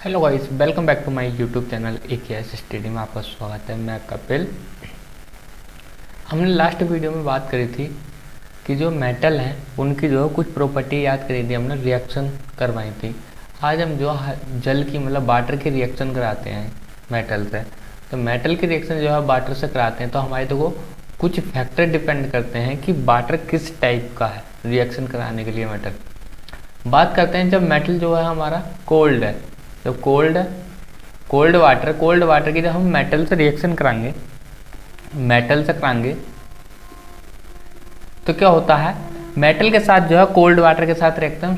Hello guys, welcome back to my YouTube channel AKS study में आपका स्वागत है। मैं कपिल। हमने लास्ट वीडियो में बात करी थी कि जो मेटल हैं उनकी जो कुछ प्रॉपर्टी याद करी थी, हमने रिएक्शन करवाई थी। आज हम जो जल की मतलब वाटर की रिएक्शन कराते हैं मेटल से, तो मेटल की रिएक्शन जो है वाटर से कराते हैं तो हमारे देखो कुछ फैक्टर डिपेंड करते हैं कि वाटर किस टाइप का है रिएक्शन कराने के लिए मेटल। बात करते हैं जब मेटल जो है हमारा कोल्ड है, जब कोल्ड वाटर की जब हम मेटल से रिएक्शन कराएंगे तो क्या होता है, मेटल के साथ जो है कोल्ड वाटर के साथ रिएक्शन।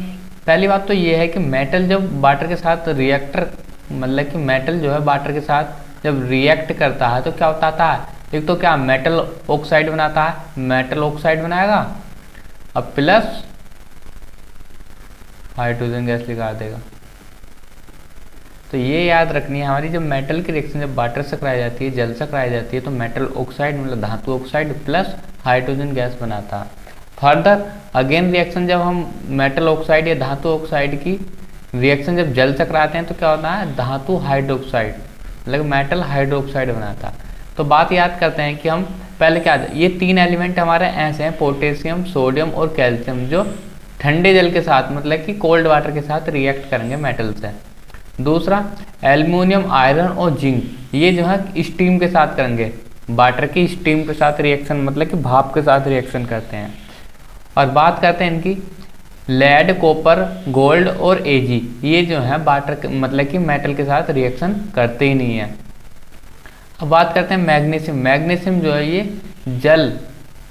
पहली बात तो ये है कि मेटल जब वाटर के साथ मतलब कि मेटल जो है वाटर के साथ जब रिएक्ट करता है तो क्या होता है, एक तो क्या मेटल ऑक्साइड बनाता है, मेटल ऑक्साइड बनाएगा अब प्लस हाइड्रोजन गैस निकाल देगा। तो ये याद रखनी है हमारी, जब मेटल की रिएक्शन जब वाटर से कराई जाती है, जल से कराई जाती है, तो मेटल ऑक्साइड मतलब धातु ऑक्साइड प्लस हाइड्रोजन गैस बनाता है। फर्दर अगेन रिएक्शन जब हम मेटल ऑक्साइड या धातु ऑक्साइड की रिएक्शन जब जल से कराते हैं तो क्या होता है, धातु हाइड्रोक्साइड मतलब मेटल हाइड्रोक्साइड बनाता है। तो बात याद करते हैं कि हम पहले क्या, ये तीन एलिमेंट हमारे ऐसे हैं, पोटेशियम, सोडियम और कैल्शियम, जो ठंडे जल के साथ मतलब कि कोल्ड वाटर के साथ रिएक्ट करेंगे मेटल से। दूसरा एल्युमिनियम, आयरन और जिंक, ये जो है स्टीम के साथ करेंगे, वाटर की स्टीम के साथ रिएक्शन मतलब कि भाप के साथ रिएक्शन करते हैं। और बात करते हैं इनकी लेड, कॉपर, गोल्ड और एजी, ये जो है वाटर मतलब कि मेटल के साथ रिएक्शन करते ही नहीं है। अब बात करते हैं मैग्नीशियम। मैग्नीशियम जो है ये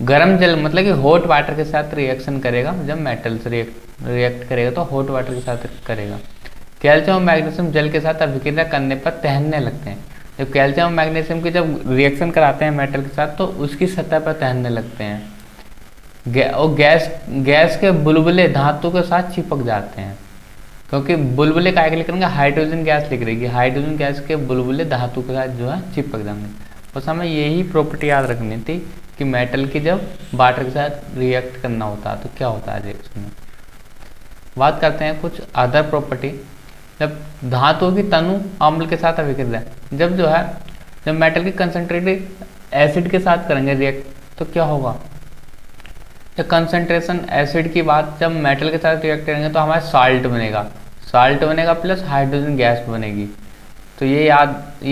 गर्म जल मतलब कि हॉट वाटर के साथ रिएक्शन करेगा, जब मेटल से रिएक्ट करेगा तो हॉट वाटर के साथ करेगा। कैल्शियम और मैग्नीशियम जल के साथ अभिक्रिया करने पर तैरने लगते हैं। जब कैल्शियम और मैग्नीशियम की जब रिएक्शन कराते हैं मेटल के साथ तो उसकी सतह पर तैरने लगते हैं और गैस के बुलबुले धातु के साथ चिपक जाते हैं, क्योंकि बुलबुले काय के लिए करेंगे, हाइड्रोजन गैस लिख रहेगी, हाइड्रोजन गैस के बुलबुले धातु के साथ जो है चिपक जाएंगे। उस हमें यही प्रॉपर्टी याद रखनी थी कि मेटल की जब वाटर के साथ रिएक्ट करना होता है तो क्या होता है रिएक्शन में। बात करते हैं कुछ अदर प्रॉपर्टी। जब धातु की तनु अम्ल के साथ अभिक्रिया, जब मेटल की कंसंट्रेटेड एसिड के साथ करेंगे रिएक्ट तो क्या होगा, जब कंसंट्रेशन एसिड की बात जब मेटल के साथ रिएक्ट करेंगे तो हमारा साल्ट बनेगा प्लस हाइड्रोजन गैस बनेगी। तो ये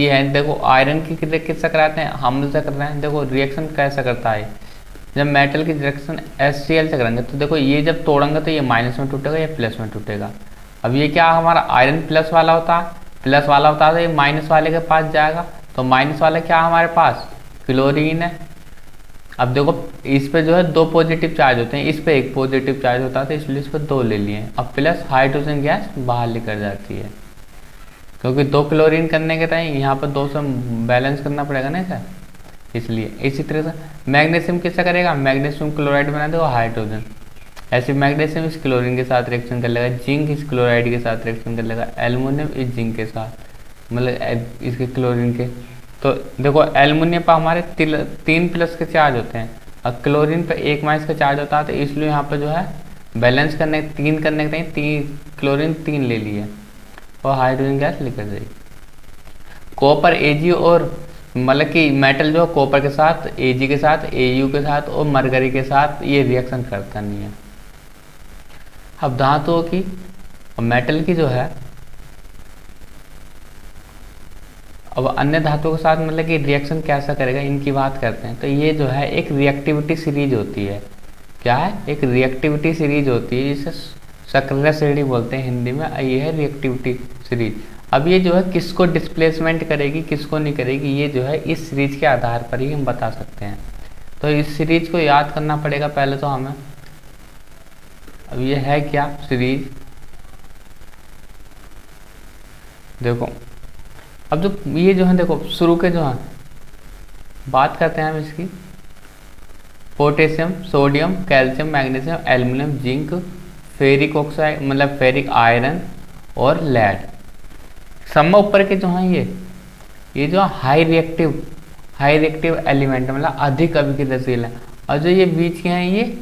है। देखो आयरन की क्रिया किससे कराते हैं, अम्ल से कर रहे हैं। देखो रिएक्शन कैसा करता है, जब मेटल की रिएक्शन HCl से करेंगे तो देखो ये जब तोड़ेंगे तो ये माइनस में टूटेगा या प्लस में टूटेगा। अब ये क्या हमारा आयरन प्लस वाला होता है तो ये माइनस वाले के पास जाएगा, तो माइनस वाला क्या हमारे पास क्लोरीन है। अब देखो इस पे जो है दो पॉजिटिव चार्ज होते हैं, इस पे एक पॉजिटिव चार्ज होता है तो इसलिए इस पर दो ले लिए। अब प्लस हाइड्रोजन गैस बाहर लेकर जाती है, क्योंकि दो क्लोरीन करने के टाइम यहाँ पर दो से बैलेंस करना पड़ेगा ना सर, इसलिए। इसी तरह से मैग्नीशियम किससे करेगा, मैग्नीशियम क्लोराइड बना देगा हाइड्रोजन, ऐसे मैग्नीशियम इस क्लोरीन के साथ रिएक्शन कर लेगा, जिंक इस क्लोराइड के साथ रिएक्शन कर लेगा, एल्युमिनियम इस जिंक के साथ मतलब इसके क्लोरीन के। तो देखो एल्युमिनियम पर हमारे 3 प्लस के चार्ज होते हैं और क्लोरीन पर 1 माइनस का चार्ज होता है, तो इसलिए यहाँ पर जो है बैलेंस करने 3 करने के टाइम क्लोरीन 3 ले लिए और हाइड्रोजन गैस लेकर जाएगी। कॉपर, एजी और मतलब कि मेटल जो कॉपर के साथ, एजी के साथ, एयू के साथ और मरकरी के साथ ये रिएक्शन करता नहीं है। अब धातुओं की और मेटल की जो है, अब अन्य धातुओं के साथ मतलब कि रिएक्शन कैसा करेगा इनकी बात करते हैं। तो ये जो है एक रिएक्टिविटी सीरीज होती है। क्या है, एक रिएक्टिविटी सीरीज होती है जिसे सक्रिय श्रेणी बोलते हैं हिंदी में, ये है रिएक्टिविटी सीरीज। अब ये जो है किसको डिस्प्लेसमेंट करेगी किसको नहीं करेगी, ये जो है इस सीरीज के आधार पर ही हम बता सकते हैं। तो इस सीरीज को याद करना पड़ेगा पहले तो हमें। अब ये है क्या सीरीज, देखो अब जो ये जो है देखो शुरू के जो है बात करते हैं हम इसकी, potassium, sodium, calcium, magnesium, aluminium, zinc, ferric oxide मतलब फेरिक आयरन और लेड। सब ऊपर के जो हैं ये जो हाई रिएक्टिव एलिमेंट मतलब अधिक अभिक्रियाशील है, और जो ये बीच के हैं ये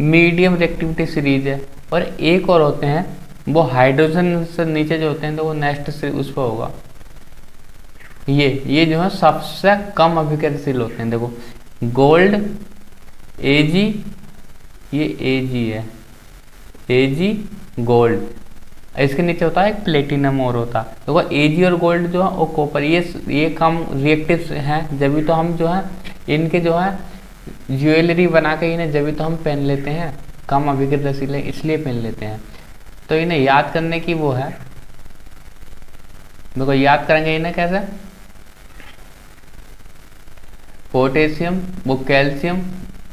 मीडियम रिएक्टिविटी सीरीज है। और एक और होते हैं वो हाइड्रोजन से नीचे जो होते हैं तो वो नेक्स्ट से उस पर होगा। ये जो है सबसे कम अभिक्रियाशील होते हैं। देखो गोल्ड Ag, ये Ag है, Ag गोल्ड, इसके नीचे होता है एक प्लेटिनम और होता है। देखो Ag और गोल्ड जो है वो कॉपर, ये कम रिएक्टिव हैं, जब भी तो हम जो है इनके जो है ज्वेलरी बना के इन्हें जब भी तो हम पहन लेते हैं, कम अभिक्रियाशील है इसलिए पहन लेते हैं। तो इन्हें याद करने की वो है, देखो याद करेंगे इन्हें कैसे, पोटेशियम, वो कैल्शियम,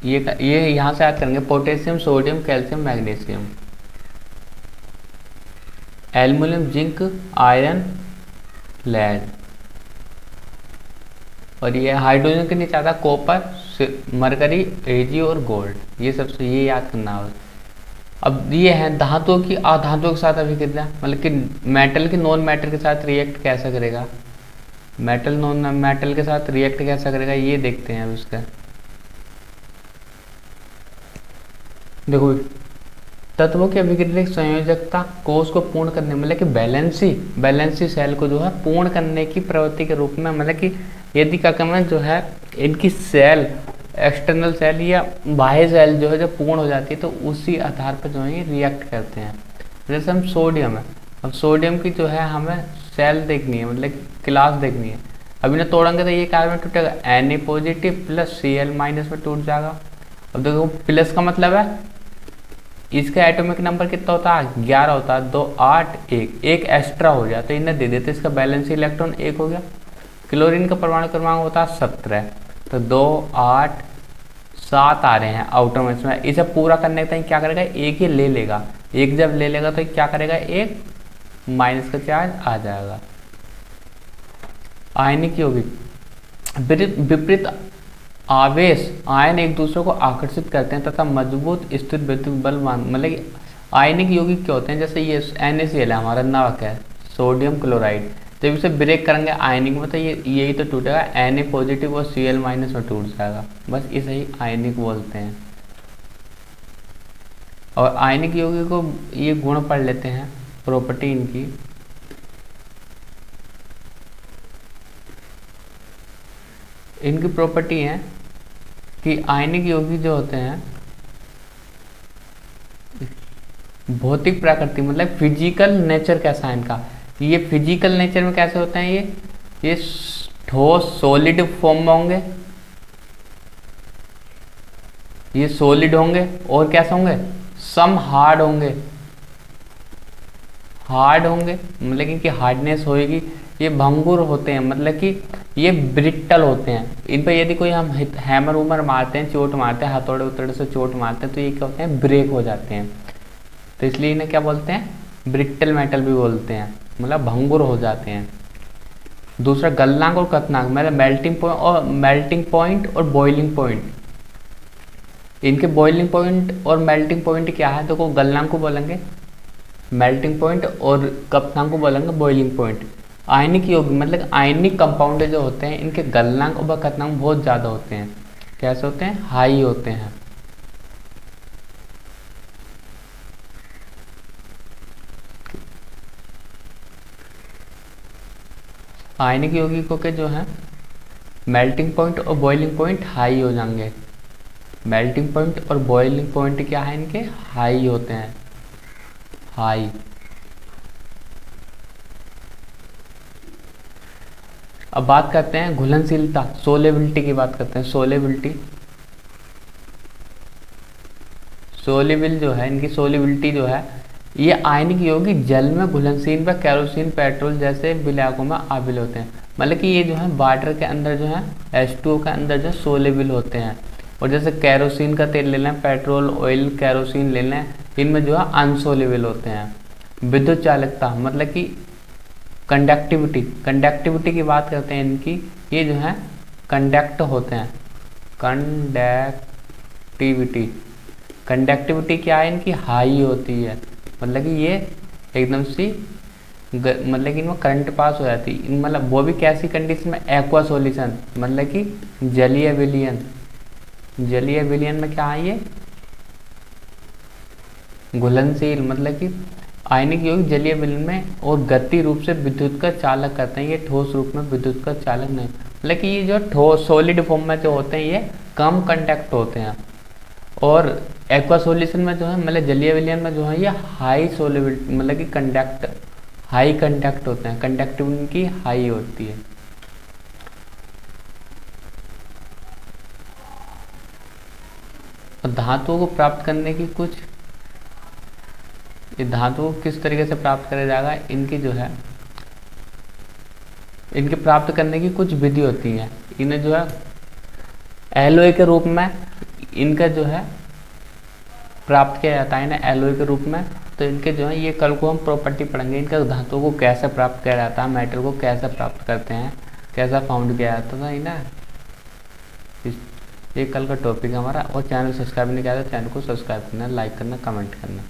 ये यहाँ से याद करेंगे, potassium, sodium, calcium, magnesium, aluminium, zinc, iron, lead, और ये हाइड्रोजन के नीचे आता है कॉपर, मरकरी, Ag और गोल्ड। ये सबसे ये याद करना है। अब ये है धातुओं की अधातुओं के साथ अभिक्रिया, मतलब कि मेटल की नॉन मेटल के साथ रिएक्ट कैसा करेगा, मेटल नॉन मेटल के साथ रिएक्ट कैसा करेगा ये देखते हैं अब इसका। देखो तत्वों की अभिक्रिया संयोजकता कोष को पूर्ण करने, मतलब कि बैलेंसी सेल को जो है पूर्ण करने की प्रवृत्ति के रूप में, मतलब कि यदि क्या कहना जो है इनकी सेल, एक्सटर्नल सेल या बाह्य सेल जो है जब पूर्ण हो जाती है तो उसी आधार पर जो है ये रिएक्ट करते हैं। जैसे हम सोडियम है, अब सोडियम की जो है हमें सेल देखनी है, मतलब क्लास देखनी है। अब इन्हें तोड़ेंगे तो ये कार्बन टूटेगा, Na positive plus Cl minus में टूट जाएगा। अब देखो प्लस का मतलब है इसका एटॉमिक नंबर कितना होता है, 11 होता है, 2 8 1, एक एक्स्ट्रा हो जाता है, इन्हें दे देते, इसका बैलेंस इलेक्ट्रॉन 1 हो गया। क्लोरीन का परमाणु क्रमांक होता है 17, तो 2 8 7 आ रहे हैं आउटर में। इसे पूरा करने के क्या करेगा, एक ही ले लेगा, एक जब ले लेगा तो क्या करेगा, एक माइनस का चार्ज आ जाएगा। आयनिक यौगिक विपरीत आवेश आयन एक दूसरे को आकर्षित करते हैं तथा मजबूत स्थिर विद्युत बल मतलब कि आयनिक यौगिक क्या होते हैं, जैसे ये NaCl है हमारा नमक है, सोडियम क्लोराइड, जब इसे ब्रेक करेंगे आयनिक में तो ये यही तो टूटेगा, Na पॉजिटिव और Cl माइनस में टूट जाएगा, बस इसे ही आयनिक बोलते हैं। और आयनिक यौगिक को ये गुण पढ़ लेते हैं, प्रॉपर्टी इनकी। इनकी प्रॉपर्टी है कि आयनिक यौगिक जो होते हैं भौतिक प्रकृति, मतलब फिजिकल नेचर कैसा है इनका, ये फिजिकल नेचर में कैसे होते हैं, ये ठोस सॉलिड फॉर्म में होंगे, ये सॉलिड होंगे, और कैसे होंगे, सम हार्ड होंगे, मतलब इनकी हार्डनेस होएगी। ये भंगुर होते हैं, मतलब कि ये ब्रिटल होते हैं, इन पर यदि कोई हम हैमर उमर मारते हैं, चोट मारते हैं, हथौड़े उतड़े से चोट मारते हैं तो ये क्या होते हैं, ब्रेक हो जाते हैं। तो इसलिए इन्हें क्या बोलते हैं, ब्रिटल मेटल भी बोलते हैं, मतलब भंगुर हो जाते हैं। दूसरा गलनांक और कथनांक, मतलब मेल्टिंग पॉइंट और बॉइलिंग पॉइंट। इनके बॉइलिंग पॉइंट और मेल्टिंग पॉइंट क्या है, तो गलनांक को बोलेंगे मेल्टिंग पॉइंट और कथनांक को बोलेंगे बॉइलिंग पॉइंट। आयनिक यौगिक मतलब आयनिक कंपाउंड जो होते हैं इनके गलनांक और कथनांक बहुत ज़्यादा होते हैं, कैसे होते हैं, हाई होते हैं। आयनिक यौगिकों के जो है मेल्टिंग पॉइंट और बॉइलिंग पॉइंट हाई हो जाएंगे। मेल्टिंग पॉइंट और बॉइलिंग पॉइंट क्या है, इनके हाई होते हैं, हाई। अब बात करते हैं घुलनशीलता, सोलेबिलिटी की बात करते हैं। सोलेबिल जो है, इनकी सोलेबिलिटी जो है, ये आयनिक यौगिक जल में घुलनशील व केरोसिन पेट्रोल जैसे विलायकों में आबिल होते हैं, मतलब कि ये जो है वाटर के अंदर जो है H2O के अंदर जो सोलेबिल होते हैं। और जैसे केरोसिन का तेल ले लें, पेट्रोल ऑयल केरोसिन ले लें, इनमें जो है अनसोलेबल होते हैं। विद्युत चालकता मतलब कि कंडक्टिविटी की बात करते हैं इनकी, ये जो है कंडक्ट होते हैं, कंडक्टिविटी क्या है इनकी, हाई होती है, मतलब कि ये एकदम सी मतलब कि इनमें करंट पास हो जाती है, मतलब वो भी कैसी कंडीशन में, एक्वा सॉल्यूशन, मतलब कि जलीय विलयन में क्या है, ये घुलनशील, मतलब कि आयनिक यौगिक जलीय विलयन में और गति रूप से विद्युत का चालक करते हैं, ये ठोस रूप में विद्युत का चालक नहीं। मतलब कि ये जो ठोस सॉलिड फॉर्म में जो होते हैं ये कम कंडक्ट होते हैं, और एक्वा सॉल्यूशन में जो है मतलब जलीय विलयन में जो है ये हाई सोल्युबिलिटी मतलब कि हाई कंडक्ट होते हैं, कंडक्टिविटी इनकी हाई होती है। और धातुओं को प्राप्त करने की कुछ, ये धातुओं को किस तरीके से प्राप्त करा जाएगा, इनकी जो है इनके प्राप्त करने की कुछ विधि होती है। इन्हें जो है एलॉय के रूप में इनका जो है प्राप्त किया जाता है ना, एलॉय के रूप में। तो इनके जो है ये कल को हम प्रॉपर्टी पढ़ेंगे, इनका धातुओं को कैसे प्राप्त किया जाता है, मेटल को कैसे प्राप्त करते हैं, कैसा फाउंड किया जाता था ना, ये कल का टॉपिक है हमारा। और चैनल सब्सक्राइब नहीं किया तो चैनल को सब्सक्राइब करना, लाइक करना, कमेंट करना।